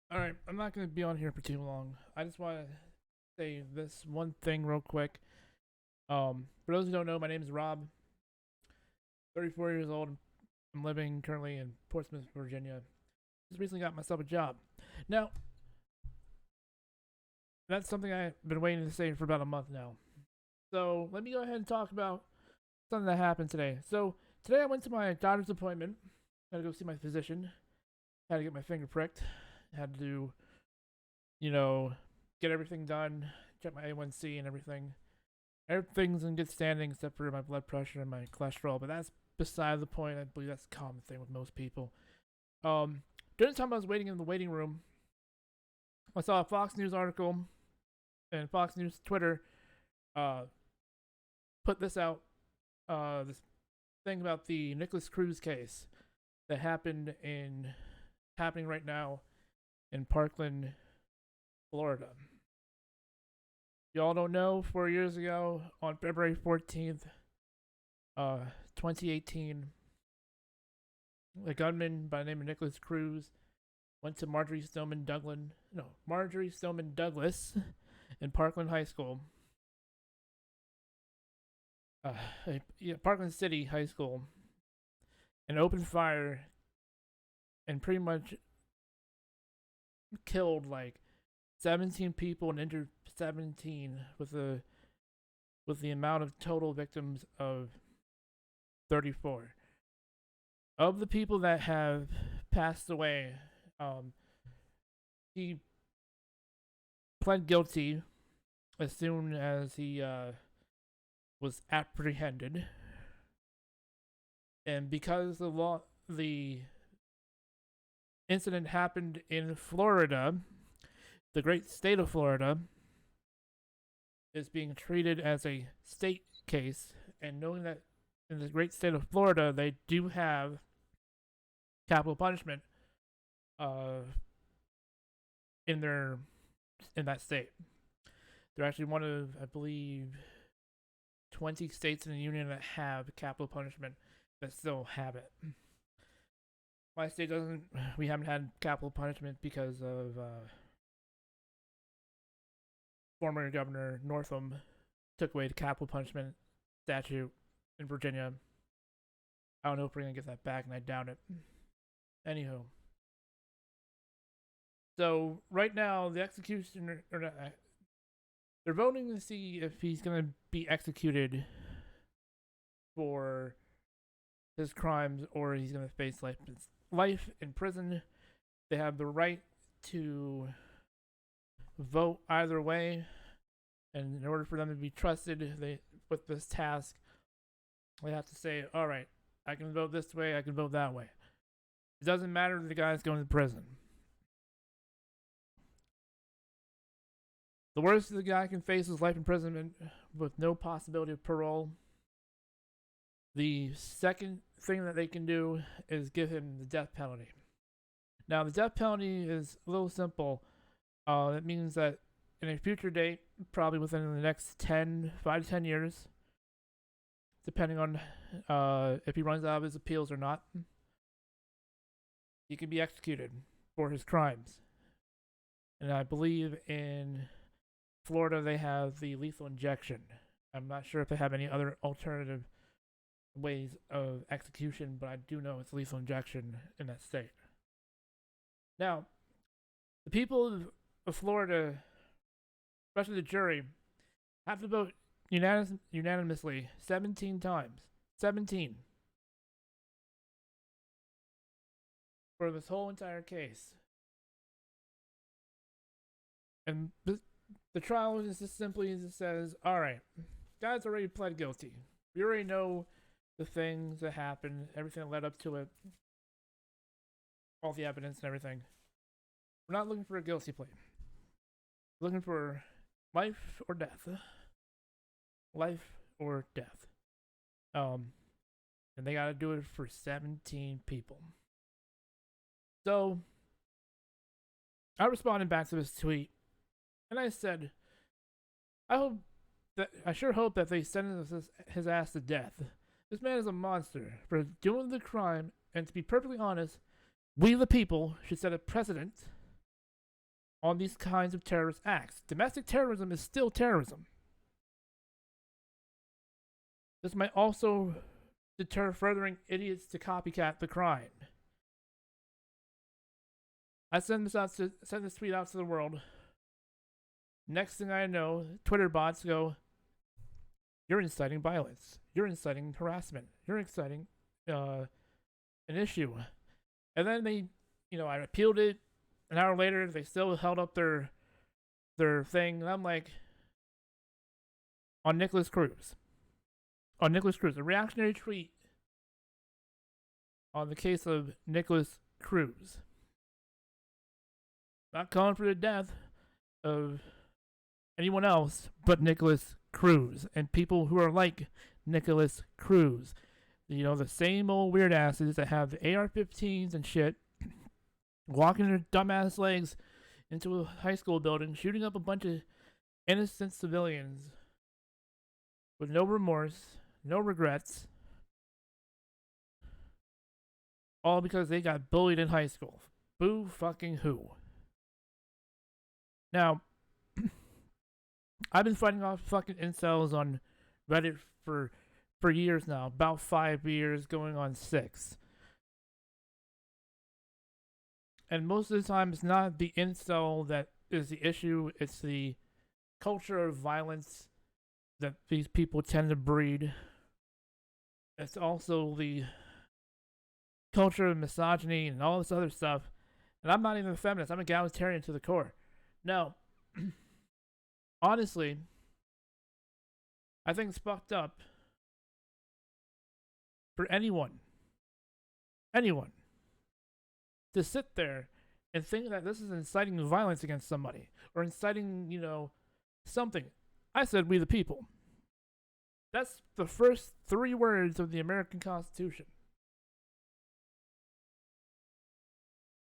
All right, I'm not going to be on here for too long. I just want to say this one thing real quick. For those who don't know, my name is Rob. 34 years old. I'm living currently in Portsmouth, Virginia. Just recently got myself a job. Now, that's something I've been waiting to say for about a month now. So let me go ahead and talk about something that happened today. So today I went to my doctor's appointment. Had to go see my physician. Had to get my finger pricked. Had to, you know, get everything done. Check my A1C and everything. Everything's in good standing except for my blood pressure and my cholesterol, but that's beside the point. I believe that's a common thing with most people. Um, During the time I was waiting in the waiting room, I saw a Fox News article and Fox News Twitter uh, put this out. This thing about the Nicholas Cruz case that happening right now in Parkland, Florida. Y'all don't know, 4 years ago, on February 14th, uh, 2018, a gunman by the name of Nicholas Cruz went to Marjory Stoneman Douglas in Parkland High School, uh, Parkland City High School, and opened fire and pretty much killed like 17 people and injured 17 with the amount of total victims of 34. Of the people that have passed away, um, he pled guilty as soon as he was apprehended, and because the incident happened in Florida, the great state of Florida is being treated as a state case, and knowing that in the great state of Florida they do have capital punishment uh, in their in that state. They're actually one of, I believe, 20 states in the union that have capital punishment that still have it. My state doesn't. We haven't had capital punishment because of former Governor Northam took away the capital punishment statute in Virginia. I don't know if we're gonna get that back, and I doubt it. Anywho, so right now the executioner, or not, they're voting to see if he's gonna be executed for his crimes or he's gonna face life in prison. They have the right to vote either way, and in order for them to be trusted, they with this task, they have to say, "All right, I can vote this way, I can vote that way." It doesn't matter if the guy's going to prison. The worst the guy can face is life imprisonment with no possibility of parole. The second thing that they can do is give him the death penalty. Now, the death penalty is a little simple. It means that in a future date, probably within the next 5 to 10 years, depending on if he runs out of his appeals or not, he can be executed for his crimes. And I believe in Florida they have the lethal injection. I'm not sure if they have any other alternative ways of execution, but I do know it's lethal injection in that state. Now, the people of Florida, especially the jury, have to vote unanimously 17 times. 17. For this whole entire case. And the trial is just simply as it says, all right, guy's already pled guilty. We already know the things that happened, everything that led up to it, all the evidence and everything. We're not looking for a guilty plea. We're looking for life or death. Life or death. And they gotta do it for 17 people. So I responded back to this tweet, and I said, I sure hope that they sentence his ass to death. This man is a monster for doing the crime, and to be perfectly honest, we the people should set a precedent on these kinds of terrorist acts. Domestic terrorism is still terrorism. This might also deter furthering idiots to copycat the crime. I send this tweet out to the world. Next thing I know, Twitter bots go, "You're inciting violence. You're inciting harassment. You're inciting an issue." And then they, I appealed it. An hour later, they still held up their thing, and I'm like, on Nicholas Cruz, a reactionary tweet on the case of Nicholas Cruz. Not calling for the death of anyone else but Nicholas Cruz and people who are like Nicholas Cruz. The same old weird asses that have the AR-15s and shit, walking their dumbass legs into a high school building, shooting up a bunch of innocent civilians with no remorse, no regrets, all because they got bullied in high school. Boo fucking who. Now, I've been fighting off fucking incels on Reddit for years now, about 5 years, going on 6. And most of the time, it's not the incel that is the issue, it's the culture of violence that these people tend to breed. It's also the culture of misogyny and all this other stuff. And I'm not even a feminist, I'm a egalitarian to the core. Now, honestly, I think it's fucked up for anyone, to sit there and think that this is inciting violence against somebody or inciting, something. I said we the people. That's the first 3 words of the American Constitution.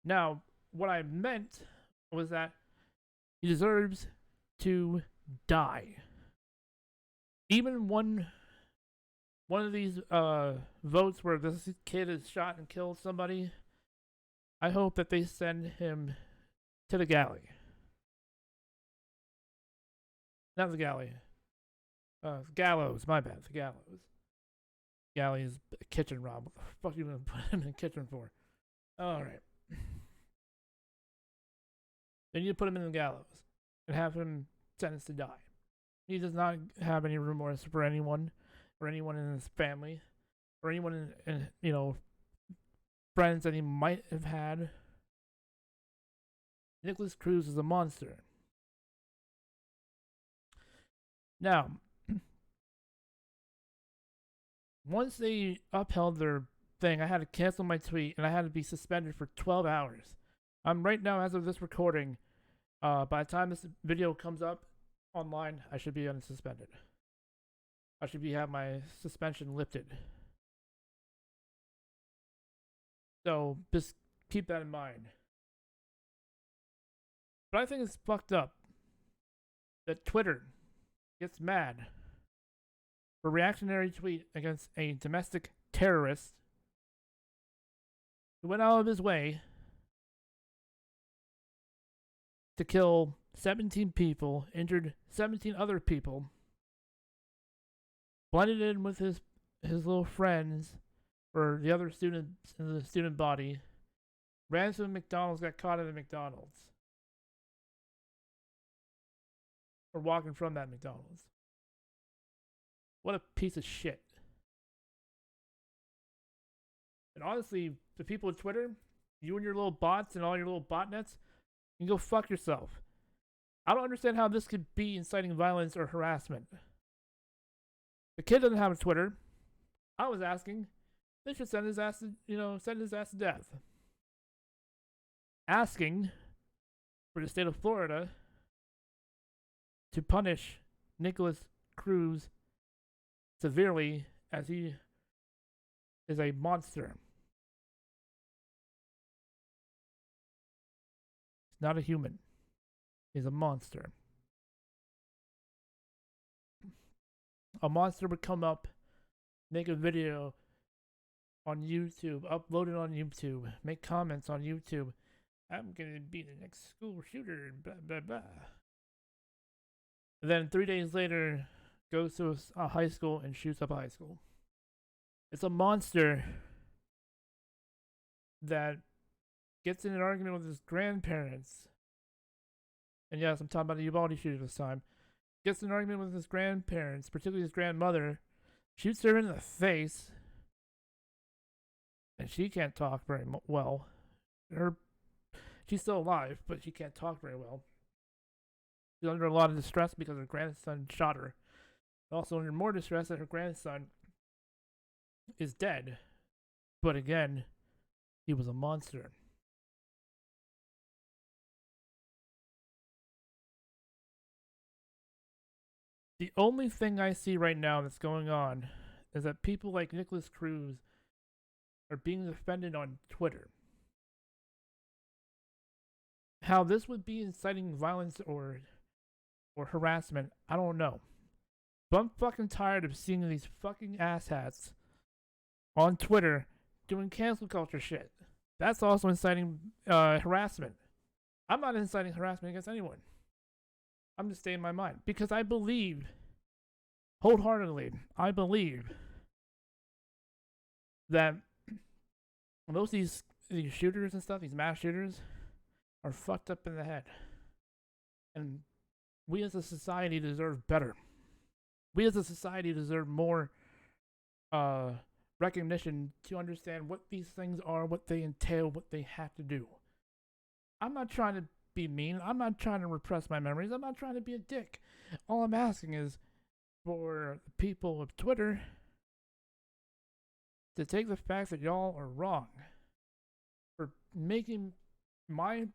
Now, what I meant was that he deserves to die. Even one of these votes where this kid is shot and killed somebody, I hope that they send him to the galley. Not the galley. Gallows, my bad, the gallows. Galley is a kitchen rob. What the fuck are you gonna put him in the kitchen for? Alright. They need to put him in the gallows and have him sentenced to die. He does not have any remorse for anyone, or anyone in his family, or anyone in friends that he might have had. Nicholas Cruz is a monster. Now, once they upheld their thing, I had to cancel my tweet and I had to be suspended for 12 hours. I'm right now, as of this recording, by the time this video comes up online, I should be unsuspended. I should have my suspension lifted. So just keep that in mind. But I think it's fucked up that Twitter gets mad for a reactionary tweet against a domestic terrorist who went out of his way to kill 17 people, injured 17 other people, blended in with his little friends or the other students in the student body, ran to the McDonald's, got caught at the McDonald's. Or walking from that McDonald's. What a piece of shit. And honestly, the people at Twitter, you and your little bots and all your little botnets, you can go fuck yourself. I don't understand how this could be inciting violence or harassment. The kid doesn't have a Twitter. I was asking, they should send his ass to death. Asking for the state of Florida to punish Nicholas Cruz severely, as he is a monster. He's not a human. He's a monster. A monster would come up, make a video on YouTube, upload it on YouTube, make comments on YouTube, I'm gonna be the next school shooter, blah blah blah. And then 3 days later, goes to a high school and shoots up a high school. It's a monster that gets in an argument with his grandparents. And yes, I'm talking about the Uvalde shooter this time. Gets in an argument with his grandparents, particularly his grandmother, shoots her in the face, and she can't talk very well. She's still alive, but she can't talk very well. She's under a lot of distress because her grandson shot her. Also under more distress that her grandson is dead. But again, he was a monster. The only thing I see right now that's going on is that people like Nicholas Cruz are being defended on Twitter. How this would be inciting violence or harassment, I don't know. But I'm fucking tired of seeing these fucking asshats on Twitter doing cancel culture shit. That's also inciting harassment. I'm not inciting harassment against anyone. I'm just staying my mind because I believe, wholeheartedly, I believe that most of these shooters and stuff, these mass shooters, are fucked up in the head. And we as a society deserve better. We as a society deserve more recognition to understand what these things are, what they entail, what they have to do. I'm not trying to be mean. I'm not trying to repress my memories. I'm not trying to be a dick. All I'm asking is for the people of Twitter to take the fact that y'all are wrong for making my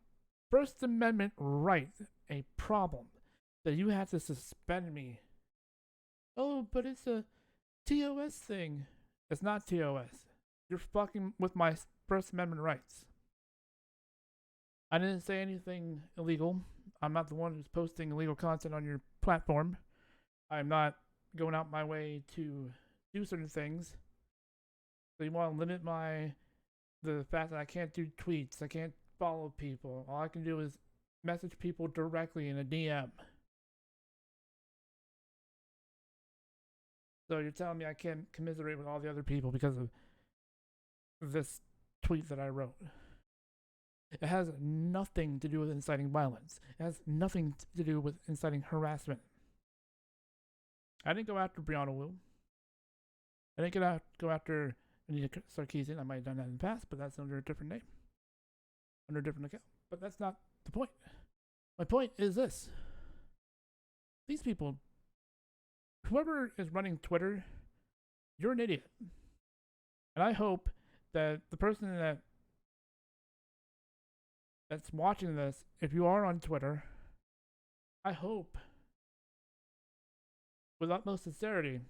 First Amendment right a problem, that you have to suspend me. Oh, but it's a TOS thing. It's not TOS. You're fucking with my First Amendment rights. I didn't say anything illegal. I'm not the one who's posting illegal content on your platform. I'm not going out my way to do certain things. So you want to limit the fact that I can't do tweets, I can't follow people. All I can do is message people directly in a DM. So you're telling me I can't commiserate with all the other people because of this tweet that I wrote. It has nothing to do with inciting violence. It has nothing to do with inciting harassment. I didn't go after Brianna Wu. I didn't go after Anita Sarkeesian. I might have done that in the past, but that's under a different name. Under a different account. But that's not the point. My point is this. These people, whoever is running Twitter, you're an idiot. And I hope that the person that's watching this, if you are on Twitter, I hope, with utmost sincerity,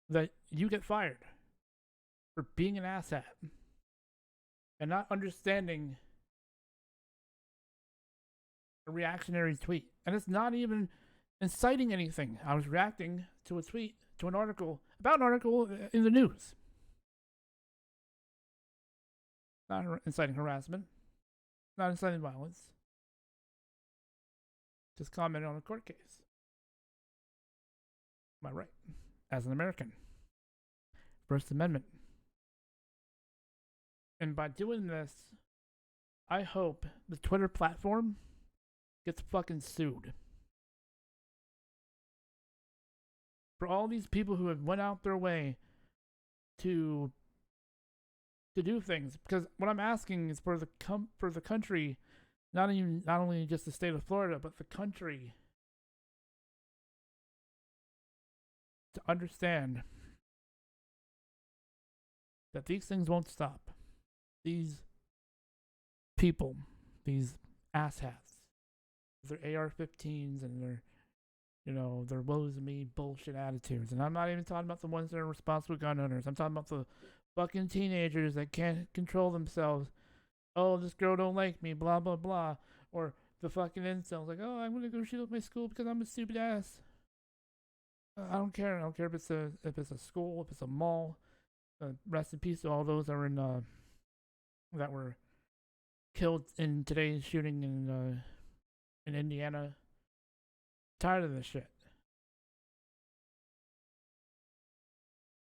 that you get fired for being an asshat and not understanding a reactionary tweet. And it's not even inciting anything. I was reacting to a tweet, to an article, about an article in the news. Not inciting harassment, not inciting violence. Just commenting on a court case. My right, as an American. First Amendment. And by doing this, I hope the Twitter platform gets fucking sued. For all these people who have went out their way to do things, because what I'm asking is for the country, not only just the state of Florida, but the country to understand that these things won't stop. These people, these asshats, their AR-15s and their woes me bullshit attitudes. And I'm not even talking about the ones that are responsible gun owners. I'm talking about the fucking teenagers that can't control themselves. Oh, this girl don't like me, blah, blah, blah. Or the fucking incels, like, oh, I'm gonna go shoot up my school because I'm a stupid ass. I don't care. I don't care if it's a school, if it's a mall. Rest in peace to all those that were that were killed in today's shooting in Indiana. Tired of this shit.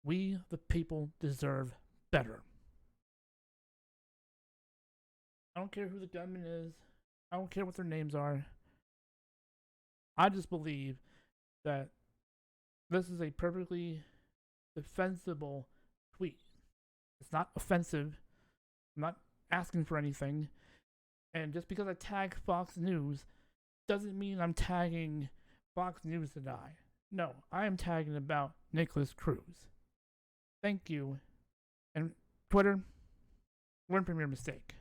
We, the people, deserve better. I don't care who the gunman is. I don't care what their names are. I just believe that this is a perfectly defensible tweet. It's not offensive. I'm not asking for anything. And just because I tag Fox News doesn't mean I'm tagging Fox News to die. No, I am tagging about Nicholas Cruz. Thank you. And Twitter, learn from your mistake.